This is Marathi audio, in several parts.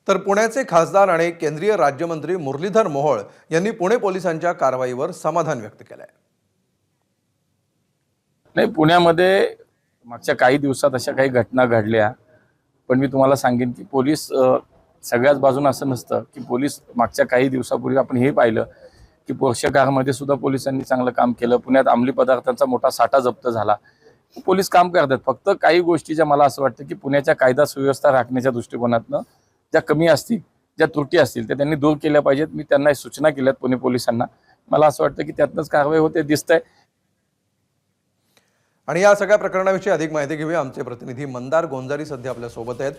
तर पुण्याचे खासदार आणि केंद्रीय राज्यमंत्री मुरलीधर मोहोळ यांनी पुणे पोलिसांच्या कारवाईवर समाधान व्यक्त केलं आहे। नाही, पुण्यामध्ये मागच्या काही दिवसात अशा काही घटना घडल्या, पण मी तुम्हाला सांगेन की पोलीस सगळ्याच बाजूने असं नसतं की पोलीस मागच्या काही दिवसापूर्वी आपण हे पाहिलं की पोर्शे कारमध्ये सुद्धा पोलिसांनी चांगलं काम केलं। पुण्यात अंमली पदार्थांचा मोठा साठा जप्त झाला। पोलीस काम करतात, फक्त काही गोष्टीच्या मला असं वाटतं की पुण्याच्या कायदा सुव्यवस्था राखण्याच्या दृष्टिकोनातनं ज्या कमी असतील, ज्या त्रुटी असतील त्या त्यांनी दूर केल्या पाहिजेत। मी त्यांना सूचना केल्यात पुणे पोलिसांना। मला असं वाटतं की त्यातनंच कारवाई होते दिसतंय। आणि या सगळ्या प्रकरणाविषयी अधिक माहिती घेऊया। आमचे प्रतिनिधी मंदार गोंजारी सध्या आपल्या सोबत आहेत।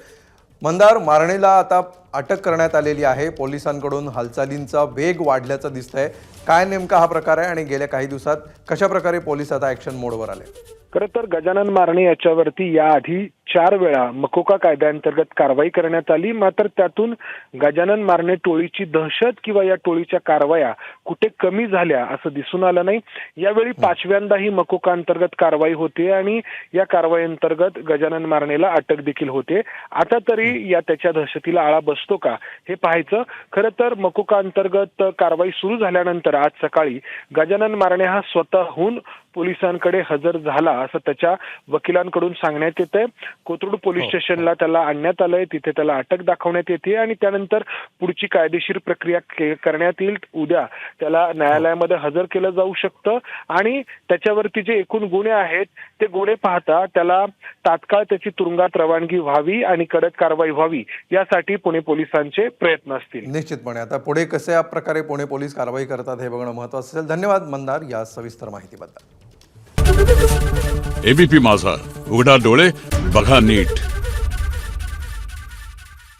मंदार, मारणेला आता अटक करण्यात आलेली आहे। पोलिसांकडून हालचालींचा वेग वाढल्याचं दिसतंय। काय नेमका हा प्रकार आहे आणि गेल्या काही दिवसात कशा प्रकारे पोलीस आता ॲक्शन मोडवर आले? खरं तर गजानन मारणे याच्यावरती याआधी 4 वेळा मकोका कायद्याअंतर्गत कारवाई करण्यात आली, मात्र त्यातून गजानन मारणे टोळीची दहशत किंवा या टोळीच्या कारवाया कुठे कमी झाल्या असं दिसून आलं नाही। यावेळी 5व्यांदाही मकोका अंतर्गत कारवाई होते आणि या कारवाई अंतर्गत गजानन मारणेला अटक देखील होते। आता तरी या त्याच्या दहशतीला आळा बसतो का हे पाहायचं। खरं तर मकोका अंतर्गत कारवाई सुरू झाल्यानंतर आज सकाळी गजानन मारणे हा स्वतःहून पोलिसांकडे हजर झाला असं त्याच्या वकिलांकडून सांगण्यात येतंय। कोथरूड पोलीस स्टेशनला त्याला आणण्यात आलंय, तिथे त्याला अटक दाखवण्यात येते आणि त्यानंतर पुढची कायदेशीर प्रक्रिया करण्यात येईल। उद्या त्याला न्यायालयामध्ये हजर केलं जाऊ शकतं आणि त्याच्यावरती जे एकूण गुन्हे आहेत ते गुन्हे पाहता त्याला तात्काळ त्याची तुरुंगात रवानगी व्हावी आणि कडक कारवाई व्हावी यासाठी पुणे पोलिसांचे प्रयत्न असतील। निश्चितपणे आता पुढे कशा प्रकारे पुणे पोलीस कारवाई करतात हे बघणं महत्त्वाचं असेल। धन्यवाद मंदार या सविस्तर माहितीबद्दल। एबीपी माझा, उघडा डोळे बघा नीट।